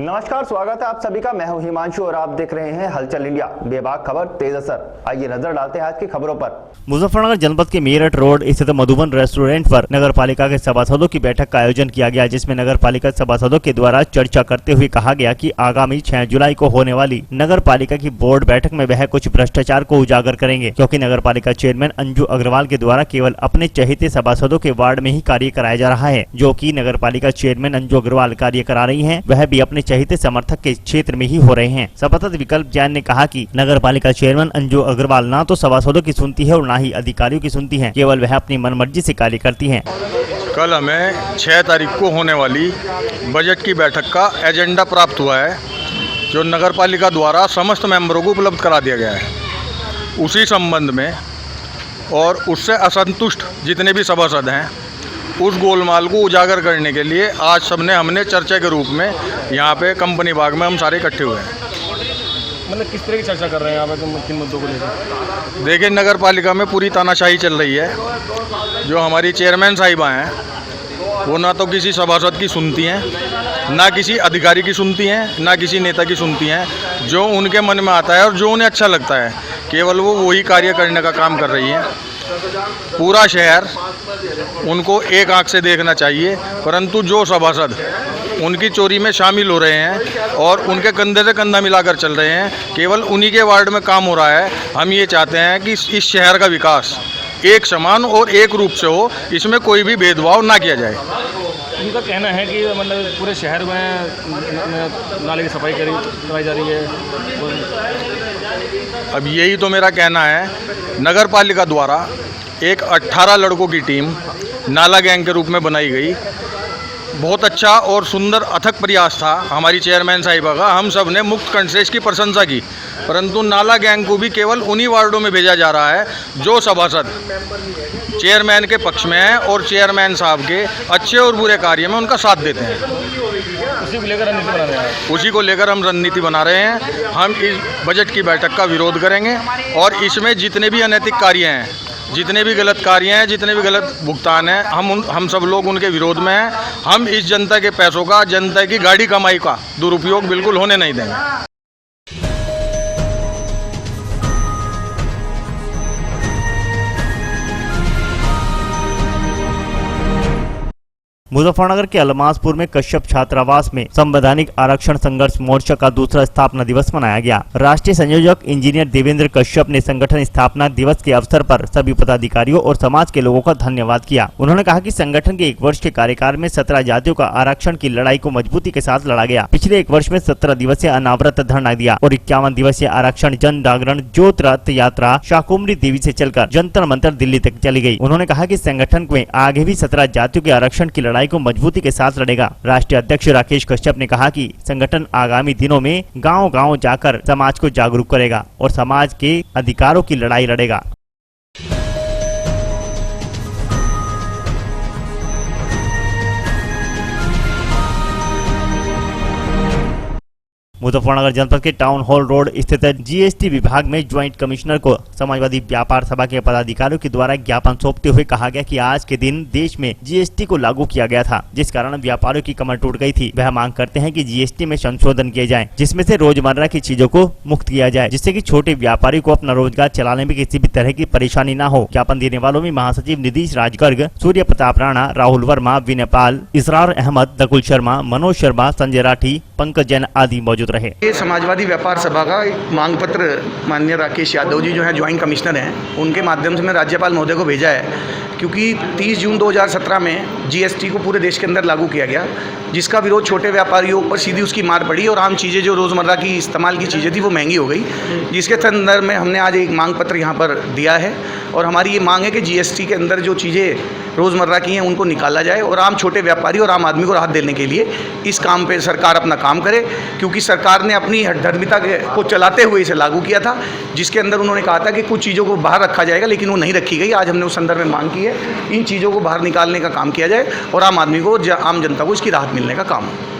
नमस्कार, स्वागत है आप सभी का। मैं हूं हिमांशु और आप देख रहे हैं हलचल इंडिया, बेबाक खबर तेज असर। आइए नजर डालते हैं आज की खबरों पर। मुजफ्फरनगर जनपद के मेरठ रोड स्थित मधुबन रेस्टोरेंट पर नगर पालिका के सभासदों की बैठक का आयोजन किया गया, जिसमें नगर पालिका सभासदों के द्वारा चर्चा करते हुए कहा गया कि आगामी 6 जुलाई को होने वाली नगर पालिका की बोर्ड बैठक में वह कुछ भ्रष्टाचार को उजागर करेंगे, क्योंकि नगर पालिका चेयरमैन अंजू अग्रवाल के द्वारा केवल अपने चहेते सभासदों के वार्ड में ही कार्य कराया जा रहा है। जो कि नगर पालिका चेयरमैन अंजू अग्रवाल कार्य करा रही है, वह भी अपने चहेते समर्थक के क्षेत्र में ही हो रहे हैं। सभासद विकल्प जैन ने कहा कि नगर पालिका चेयरमैन अंजू अग्रवाल ना तो सभासदों की सुनती है और ना ही अधिकारियों की सुनती है, केवल वह अपनी मनमर्जी से कार्य करती हैं। कल हमें 6 तारीख को होने वाली बजट की बैठक का एजेंडा प्राप्त हुआ है, जो नगर पालिका द्वारा समस्त मेंबरों को उपलब्ध करा दिया गया है। उसी संबंध में और उससे असंतुष्ट जितने भी सभासद हैं, उस गोलमाल को उजागर करने के लिए आज हमने चर्चा के रूप में यहाँ पे कंपनी बाग में हम सारे इकट्ठे हुए हैं। मतलब किस तरह की चर्चा कर रहे हैं यहाँ पे, किन मुद्दों को लेकर? देखिए, नगर पालिका में पूरी तानाशाही चल रही है। जो हमारी चेयरमैन साहिबा हैं, वो ना तो किसी सभासद की सुनती हैं, ना किसी अधिकारी की सुनती हैं, ना किसी नेता की सुनती हैं। जो उनके मन में आता है और जो उन्हें अच्छा लगता है, केवल वो वही कार्य करने का काम कर रही हैं। पूरा शहर उनको एक आंख से देखना चाहिए, परंतु जो सभासद उनकी चोरी में शामिल हो रहे हैं और उनके कंधे से कंधा मिलाकर चल रहे हैं, केवल उन्हीं के वार्ड में काम हो रहा है। हम ये चाहते हैं कि इस शहर का विकास एक समान और एक रूप से हो, इसमें कोई भी भेदभाव ना किया जाए। उनका कहना है कि मतलब पूरे शहर में नाले की सफाई कराई जा रही है। अब यही तो मेरा कहना है। नगर पालिका द्वारा एक 18 लड़कों की टीम नाला गैंग के रूप में बनाई गई। बहुत अच्छा और सुंदर अथक प्रयास था हमारी चेयरमैन साहिबा का। हम सब ने मुक्त कंठ से इसकी प्रशंसा की, परंतु नाला गैंग को भी केवल उन्हीं वार्डों में भेजा जा रहा है जो सभासद चेयरमैन के पक्ष में हैं और चेयरमैन साहब के अच्छे और बुरे कार्य में उनका साथ देते हैं। उसी को लेकर रणनीति बना रहे हैं। उसी को लेकर हम रणनीति बना रहे हैं। हम इस बजट की बैठक का विरोध करेंगे और इसमें जितने भी अनैतिक कार्य हैं, जितने भी गलत कार्य हैं, जितने भी गलत भुगतान हैं, हम सब लोग उनके विरोध में हैं। हम इस जनता के पैसों का, जनता की गाड़ी कमाई का दुरुपयोग बिल्कुल होने नहीं देंगे। मुजफ्फरनगर के अलमासपुर में कश्यप छात्रावास में संवैधानिक आरक्षण संघर्ष मोर्चा का दूसरा स्थापना दिवस मनाया गया। राष्ट्रीय संयोजक इंजीनियर देवेंद्र कश्यप ने संगठन स्थापना दिवस के अवसर पर सभी पदाधिकारियों और समाज के लोगों का धन्यवाद किया। उन्होंने कहा कि संगठन के 1 वर्ष के कार्यकाल में 17 जातियों का आरक्षण की लड़ाई को मजबूती के साथ लड़ा गया। पिछले 1 वर्ष में 17 दिवसीय अनावृत धरना दिया और 51 दिवसीय आरक्षण जन जागरण ज्योत रथ यात्रा शाकुंभरी देवी से चलकर जंतर मंतर दिल्ली तक चली गई। उन्होंने कहा कि संगठन में आगे भी 17 जातियों के आरक्षण की लड़ाई को मजबूती के साथ लड़ेगा। राष्ट्रीय अध्यक्ष राकेश कश्यप ने कहा कि संगठन आगामी दिनों में गांव-गांव जाकर समाज को जागरूक करेगा और समाज के अधिकारों की लड़ाई लड़ेगा। मुजफ्फरनगर जनपद के टाउन हॉल रोड स्थित जीएसटी विभाग में ज्वाइंट कमिश्नर को समाजवादी व्यापार सभा के पदाधिकारियों के द्वारा ज्ञापन सौंपते हुए कहा गया कि आज के दिन देश में जीएसटी को लागू किया गया था, जिस कारण व्यापारियों की कमर टूट गई थी। वह मांग करते हैं कि जीएसटी में संशोधन किए जाए, जिसमें से रोजमर्रा की चीजों को मुक्त किया जाए, जिससे कि छोटे व्यापारी को अपना रोजगार चलाने में किसी भी तरह की परेशानी न हो। ज्ञापन देने वालों में महासचिव नीतीश राजगर्ग, सूर्य प्रताप राणा, राहुल वर्मा, विनय पाल, इसरार अहमद, नकुल शर्मा, मनोज शर्मा, संजय राठी, पंकज जैन आदि मौजूद रहे। ये समाजवादी व्यापार सभा का एक मांग पत्र माननीय राकेश यादव जी जो है ज्वाइंट कमिश्नर हैं, उनके माध्यम से मैं राज्यपाल महोदय को भेजा है, क्योंकि 30 जून 2017 में जीएसटी को पूरे देश के अंदर लागू किया गया, जिसका विरोध छोटे व्यापारियों पर सीधी उसकी मार पड़ी और आम चीज़ें जो रोज़मर्रा की इस्तेमाल की चीज़ें थी वो महंगी हो गई। जिसके संदर्भ में हमने आज एक मांग पत्र यहाँ पर दिया है और हमारी ये मांग है कि जीएसटी के अंदर जो चीज़ें रोज़मर्रा की हैं उनको निकाला जाए और आम छोटे व्यापारी और आम आदमी को राहत देने के लिए इस काम पे सरकार अपना काम करे, क्योंकि सरकार ने अपनी हठधर्मिता को चलाते हुए इसे लागू किया था, जिसके अंदर उन्होंने कहा था कि कुछ चीज़ों को बाहर रखा जाएगा, लेकिन वो नहीं रखी गई। आज हमने उस संदर्भ में मांग की है इन चीज़ों को बाहर निकालने का काम किया जाए और आम आदमी को, आम जनता को इसकी राहत मिलने का काम हो।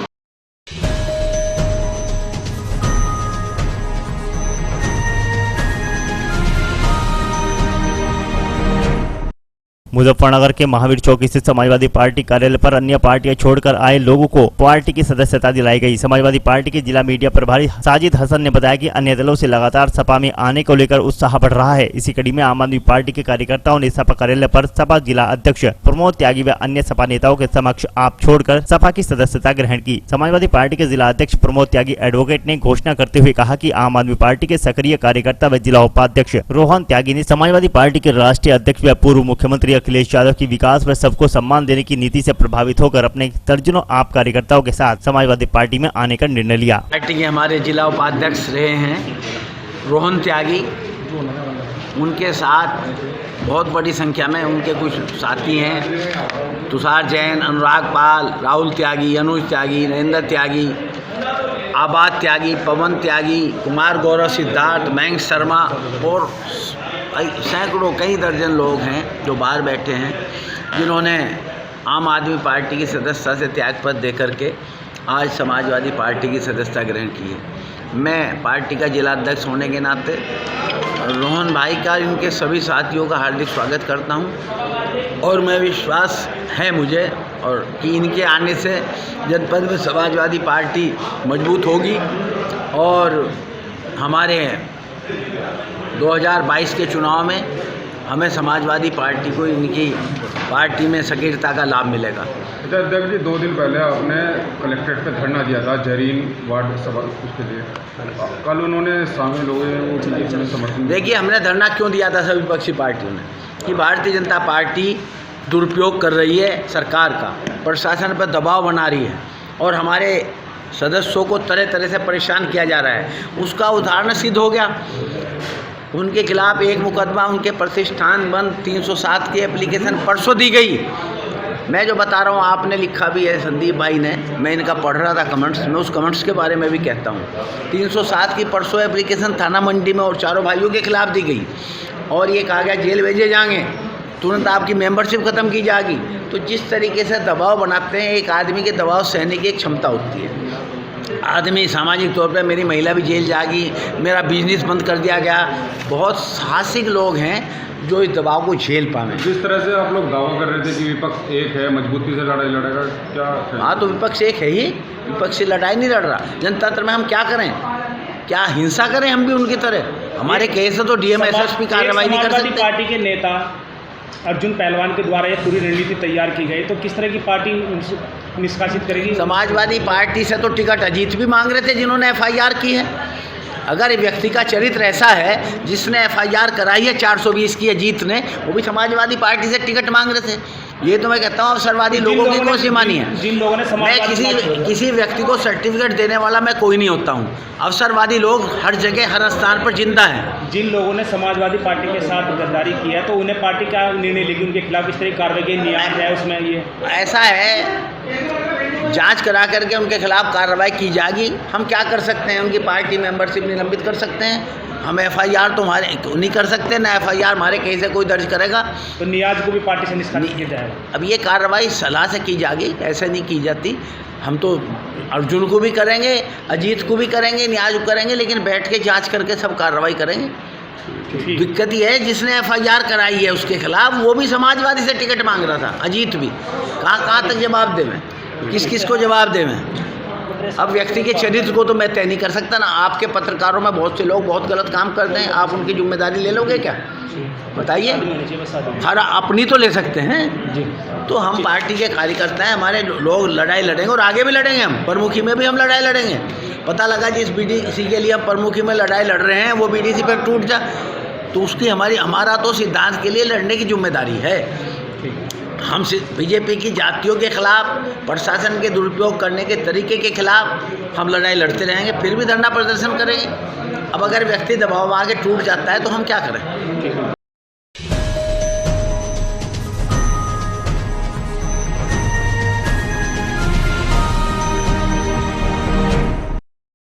मुजफ्फरनगर के महावीर चौक स्थित समाजवादी पार्टी कार्यालय पर अन्य पार्टियां छोड़कर आए लोगों को पार्टी की सदस्यता दिलाई गई। समाजवादी पार्टी के जिला मीडिया प्रभारी साजिद हसन ने बताया कि अन्य दलों से लगातार सपा में आने को लेकर उत्साह बढ़ रहा है। इसी कड़ी में आम आदमी पार्टी के कार्यकर्ताओं ने सपा कार्यालय पर सपा जिला अध्यक्ष प्रमोद त्यागी व अन्य सपा नेताओं के समक्ष आप छोड़कर सपा की सदस्यता ग्रहण की। समाजवादी पार्टी के जिला अध्यक्ष प्रमोद त्यागी एडवोकेट ने घोषणा करते हुए कहा कि आम आदमी पार्टी के सक्रिय कार्यकर्ता व जिला उपाध्यक्ष रोहन त्यागी ने समाजवादी पार्टी के राष्ट्रीय अध्यक्ष व पूर्व मुख्यमंत्री अखिलेश यादव की विकास व सबको सम्मान देने की नीति से प्रभावित होकर अपने दर्जनों आप कार्यकर्ताओं के साथ समाजवादी पार्टी में आने का निर्णय लिया। पार्टी के हमारे जिला उपाध्यक्ष रहे हैं रोहन त्यागी, उनके साथ बहुत बड़ी संख्या में उनके कुछ साथी हैं, तुषार जैन, अनुराग पाल, राहुल त्यागी, अनुज त्यागी, नरेंद्र त्यागी, आबाद त्यागी, पवन त्यागी, कुमार गौरव, सिद्धार्थ, मयंक शर्मा और सैकड़ों कई दर्जन लोग हैं जो बाहर बैठे हैं, जिन्होंने आम आदमी पार्टी की सदस्यता से त्यागपत्र दे करके आज समाजवादी पार्टी की सदस्यता ग्रहण की है। मैं पार्टी का जिला अध्यक्ष होने के नाते रोहन भाई का, इनके सभी साथियों का हार्दिक स्वागत करता हूं और मैं विश्वास है मुझे और कि इनके आने से जनपद में समाजवादी पार्टी मजबूत होगी और हमारे 2022 के चुनाव में हमें समाजवादी पार्टी को इनकी पार्टी में सक्रियता का लाभ मिलेगा। अध्यक्ष जी, 2 दिन पहले आपने कलेक्ट्रेट पे धरना दिया था जरीन वार्ड सभा उसके लिए, कल उन्होंने शामिल हुए वो समर्थन। देखिए, हमने धरना क्यों दिया था सभी विपक्षी पार्टियों ने कि भारतीय जनता पार्टी दुरुपयोग कर रही है सरकार का, प्रशासन पर दबाव बना रही है और हमारे सदस्यों को तरह तरह से परेशान किया जा रहा है। उसका उदाहरण सिद्ध हो गया। उनके खिलाफ एक मुकदमा उनके प्रतिष्ठान बंद 307 की एप्लीकेशन परसों दी गई। मैं जो बता रहा हूँ आपने लिखा भी है संदीप भाई ने, मैं इनका पढ़ रहा था कमेंट्स में, उस कमेंट्स के बारे में भी कहता हूँ। 307 की परसों एप्लीकेशन थाना मंडी में और चारों भाइयों के खिलाफ दी गई और ये कहा गया जेल भेजे जाएंगे, तुरंत आपकी मेंबरशिप ख़त्म की जाएगी। तो जिस तरीके से दबाव बनाते हैं, एक आदमी के दबाव सहने की एक क्षमता होती है। आदमी सामाजिक तौर पे, मेरी महिला भी जेल जाएगी, मेरा बिजनेस बंद कर दिया गया, बहुत साहसिक लोग हैं जो इस दबाव को झेल पाएं। जिस तरह से आप लोग दावा कर रहे थे कि विपक्ष एक है, मजबूती से लड़ाई लड़ेगा, क्या? हाँ, तो विपक्ष एक है ही, विपक्ष से लड़ाई नहीं लड़ रहा। जनतंत्र में हम क्या करें? क्या हिंसा करें हम भी उनकी तरह? हमारे केस से तो डीएम एसएसपी कार्रवाई नहीं कर सकते। पार्टी के नेता अर्जुन पहलवान के द्वारा ये पूरी रणनीति तैयार की गई, तो किस तरह की पार्टी निष्कासित करेगी? समाजवादी पार्टी से तो टिकट अजीत भी मांग रहे थे जिन्होंने एफआईआर की है। अगर व्यक्ति का चरित्र ऐसा है, जिसने एफआईआर कराई है 420 की अजीत ने, वो भी समाजवादी पार्टी से टिकट मांग रहे थे। ये तो मैं कहता हूँ अवसरवादी लोगों की कौन सी मानी है? जिन लोगों ने मैं किसी व्यक्ति को सर्टिफिकेट देने वाला मैं कोई नहीं होता हूँ। अवसरवादी लोग हर जगह हर स्थान पर जिंदा हैं। जिन लोगों ने समाजवादी पार्टी के साथ गद्दारी की है, तो उन्हें पार्टी क्या निर्णय लेगी, उनके खिलाफ किस तरह की कार्रवाई की न्याय है उसमें? ये ऐसा है, जांच करा करके उनके खिलाफ कार्रवाई की जाएगी। हम क्या कर सकते हैं? उनकी पार्टी मेंबरशिप निलंबित कर सकते हैं। हम एफआईआर तो हमारे नहीं कर सकते, ना एफआईआर हमारे केस से कोई दर्ज करेगा। तो नियाज को भी पार्टी से निष्कासित किया जाएगा। अब ये कार्रवाई सलाह से की जाएगी, ऐसे नहीं की जाती। हम तो अर्जुन को भी करेंगे, अजीत को भी करेंगे, नियाज को करेंगे, लेकिन बैठ के जांच करके सब कार्रवाई करेंगे। दिक्कत ये है, जिसने एफआईआर कराई है उसके खिलाफ, वो भी समाजवादी से टिकट मांग रहा था, अजीत भी। कहाँ तक जवाब देवें? किस को जवाब देवें? अब व्यक्ति के चरित्र को तो मैं तय नहीं कर सकता ना। आपके पत्रकारों में बहुत से लोग बहुत गलत काम करते हैं, आप उनकी जिम्मेदारी ले लोगे क्या? बताइए। हर अपनी तो ले सकते हैं। तो हम पार्टी के कार्यकर्ता हैं, हमारे लोग लड़ाई लड़ेंगे और आगे भी लड़ेंगे। हम प्रमुखी में भी हम लड़ाई लड़ेंगे। पता लगा जिस बीडीसी के लिए हम प्रमुखी में लड़ाई लड़ रहे हैं वो बीडीसी पर टूट जा, तो उसकी हमारा तो सिद्धांत के लिए लड़ने की जिम्मेदारी है। हम बीजेपी की जातियों के खिलाफ, प्रशासन के दुरुपयोग करने के तरीके के खिलाफ हम लड़ाई लड़ते रहेंगे, फिर भी धरना प्रदर्शन करेंगे। अब अगर व्यक्ति दबाव में आके टूट जाता है तो हम क्या करें?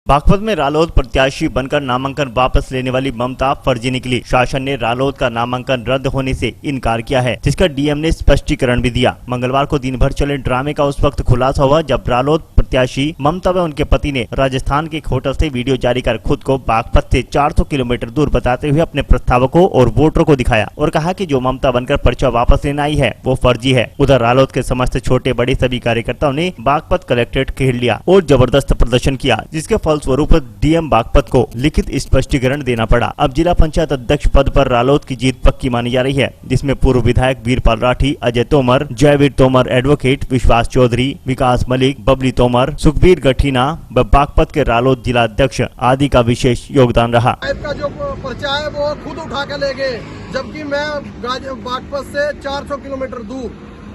बागपत में रालोद प्रत्याशी बनकर नामांकन वापस लेने वाली ममता फर्जी निकली। शासन ने रालोद का नामांकन रद्द होने से इनकार किया है, जिसका डीएम ने स्पष्टीकरण भी दिया। मंगलवार को दिन भर चले ड्रामे का उस वक्त खुलासा हुआ जब रालोद प्रत्याशी ममता व उनके पति ने राजस्थान के एक होटल से वीडियो जारी कर खुद को बागपत से 400 किलोमीटर दूर बताते हुए अपने प्रस्तावकों और वोटरों को दिखाया और कहा कि जो ममता बनकर पर्चा वापस लेने आई है वो फर्जी है। उधर रालोद के समस्त छोटे बड़े सभी कार्यकर्ताओं ने बागपत कलेक्ट्रेट घेर लिया और जबरदस्त प्रदर्शन किया, जिसके फलस्वरूप डीएम बागपत को लिखित स्पष्टीकरण देना पड़ा। अब जिला पंचायत अध्यक्ष पद पर रालोद की जीत पक्की मानी जा रही है, जिसमें पूर्व विधायक वीरपाल राठी, अजय तोमर, जयवीर तोमर, एडवोकेट विश्वास चौधरी, विकास मलिक, बबली तोमर, सुखबीर गठीना व बागपत के रालोद जिला अध्यक्ष आदि का विशेष योगदान रहा। का जो पर्चा है वो खुद उठा के ले गए, जबकि मैं बागपत से 400 किलोमीटर दूर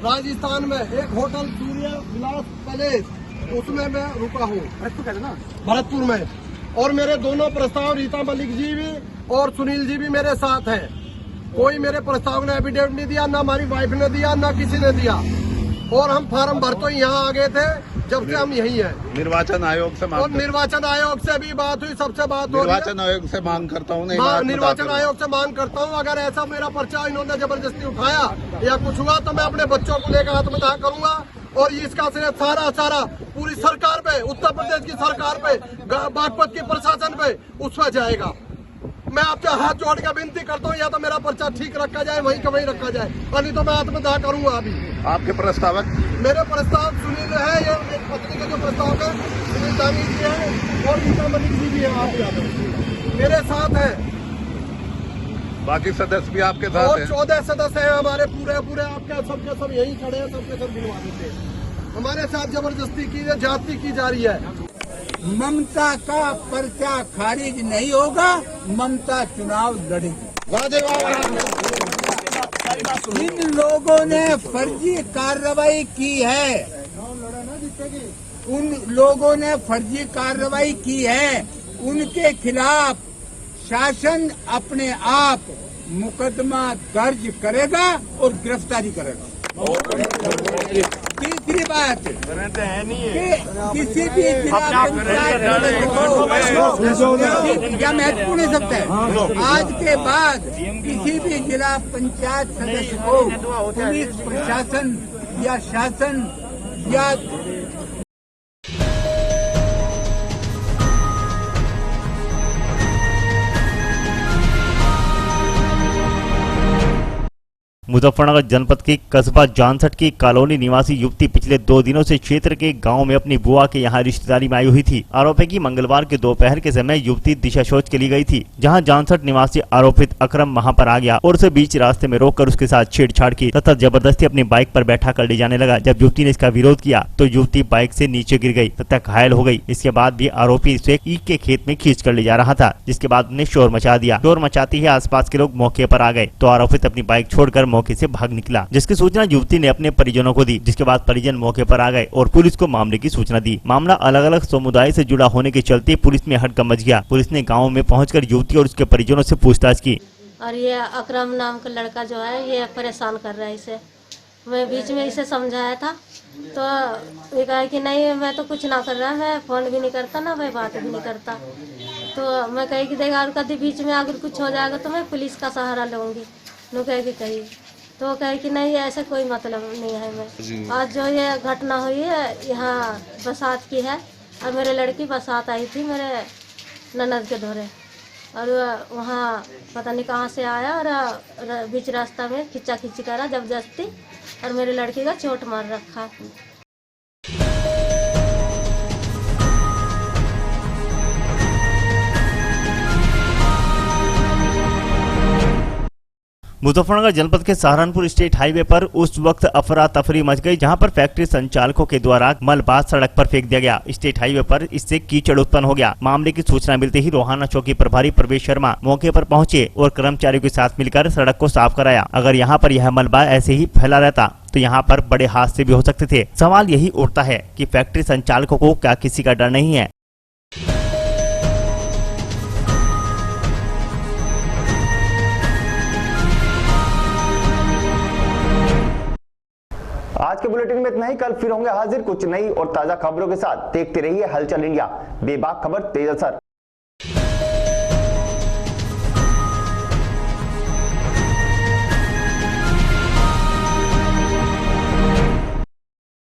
राजस्थान में एक होटल सूर्य विलास पैलेस उसमें मैं रुका हूँ भरतपुर में, और मेरे दोनों प्रस्ताव रीता मलिक जी भी और सुनील जी भी मेरे साथ हैं। कोई मेरे प्रस्ताव ने एफिडेविट नहीं दिया, ना हमारी वाइफ ने दिया, ना किसी ने दिया, और हम फार्म भर तो यहाँ आ गए थे जब से हम यही हैं। निर्वाचन आयोग से और निर्वाचन आयोग से भी बात हुई, सबसे बात हो निर्वाचन आयोग से मांग करता हूँ, निर्वाचन आयोग से मांग करता हूँ, अगर ऐसा मेरा पर्चा इन्होंने जबरदस्ती उठाया या कुछ हुआ तो मैं अपने बच्चों को लेकर आत्मदाह करूंगा, और इसका सिर्फ सारा पूरी सरकार पे, उत्तर प्रदेश की सरकार पे, बागपत की प्रशासन पे उस पर जाएगा। मैं आपसे हाथ जोड़ के विनती करता हूँ, या तो मेरा पर्चा ठीक रखा जाए, वहीं का वहीं रखा जाए, और नहीं तो मैं आत्मदाह करूंगा। अभी आपके प्रस्तावक? मेरे प्रस्ताव सुनील है, ये मेरी पत्नी का जो प्रस्ताव है सुनील दानी जी है और रीता मलिक जी भी है, आप मेरे साथ है, बाकी सदस्य भी आपके साथ और हैं। 14 सदस्य हैं हमारे पूरे आपके सबके सब यहीं खड़े हैं, सबके सब गिनवा देते हैं। हमारे साथ जबरदस्ती की जाति की जा रही है। ममता का पर्चा खारिज नहीं होगा, ममता चुनाव लड़ेगी। जिन लोगों ने फर्जी कार्रवाई की है, उन लोगों ने फर्जी कार्रवाई की है, उनके खिलाफ शासन अपने आप मुकदमा दर्ज करेगा और गिरफ्तारी करेगा। तीसरी बात कि किसी भी जिला पंचायत क्या महत्वपूर्ण हो सकता है, आज के बाद किसी भी जिला पंचायत सदस्य को पुलिस प्रशासन या शासन या मुजफ्फरनगर जनपद के कस्बा जानसठ की कॉलोनी निवासी युवती पिछले 2 दिनों से क्षेत्र के गांव में अपनी बुआ के यहां रिश्तेदारी में आई हुई थी। आरोप है कि मंगलवार के दोपहर के समय युवती दिशा शौच के लिए गई थी, जहां जानसठ निवासी आरोपित अकरम वहां पर आ गया और उसे बीच रास्ते में रोककर उसके साथ छेड़छाड़ की तथा जबरदस्ती अपनी बाइक पर बैठा कर ले जाने लगा। जब युवती ने इसका विरोध किया तो युवती बाइक से नीचे गिर गई तथा घायल हो गई। इसके बाद भी आरोपी इसे ईख के खेत में खींच कर ले जा रहा था, जिसके बाद उन्हें शोर मचा दिया। शोर मचाते ही आसपास के लोग मौके पर आ गए तो आरोपित अपनी बाइक छोड़कर मौके से भाग निकला, जिसकी सूचना युवती ने अपने परिजनों को दी, जिसके बाद परिजन मौके पर आ गए और पुलिस को मामले की सूचना दी। मामला अलग अलग समुदाय से जुड़ा होने के चलते पुलिस में हड़कंप मच गया। पुलिस ने गाँव में पहुंचकर युवती और उसके परिजनों से पूछताछ की। और ये अकरम नाम का लड़का जो है ये परेशान कर रहा है इसे। मैं बीच में इसे समझाया था तो ये कहा कि नहीं मैं तो कुछ ना कर रहा, मैं फोन भी नहीं करता ना मैं बात भी नहीं करता। तो मैं कही कि देखा और कभी बीच में अगर कुछ हो जाएगा तो मैं पुलिस का सहारा लूँगी। नु कही तो कहे कि नहीं ऐसा कोई मतलब नहीं है। मैं आज जो ये घटना हुई है यहाँ बरसात की है और मेरे लड़की बरसात आई थी मेरे ननद के धोरे, और वहाँ पता नहीं कहाँ से आया और बीच रास्ता में खिंचा खिंची करा जबरदस्ती और मेरे लड़की का चोट मार रखा। मुजफ्फरनगर जनपद के सहारनपुर स्टेट हाईवे पर उस वक्त अफरा तफरी मच गई जहां पर फैक्ट्री संचालकों के द्वारा मलबा सड़क पर फेंक दिया गया। स्टेट हाईवे पर इससे कीचड़ उत्पन्न हो गया। मामले की सूचना मिलते ही रोहाना चौकी प्रभारी प्रवेश शर्मा मौके पर पहुंचे और कर्मचारियों के साथ मिलकर सड़क को साफ कराया। अगर यहाँ पर यह मलबा ऐसे ही फैला रहता तो यहाँ पर बड़े हादसे भी हो सकते थे। सवाल यही उठता है कि फैक्ट्री संचालकों को क्या किसी का डर नहीं है? आज के बुलेटिन में इतना ही। कल फिर होंगे हाजिर कुछ नई और ताजा खबरों के साथ। देखते रहिए हलचल इंडिया, बेबाक खबर तेज असर।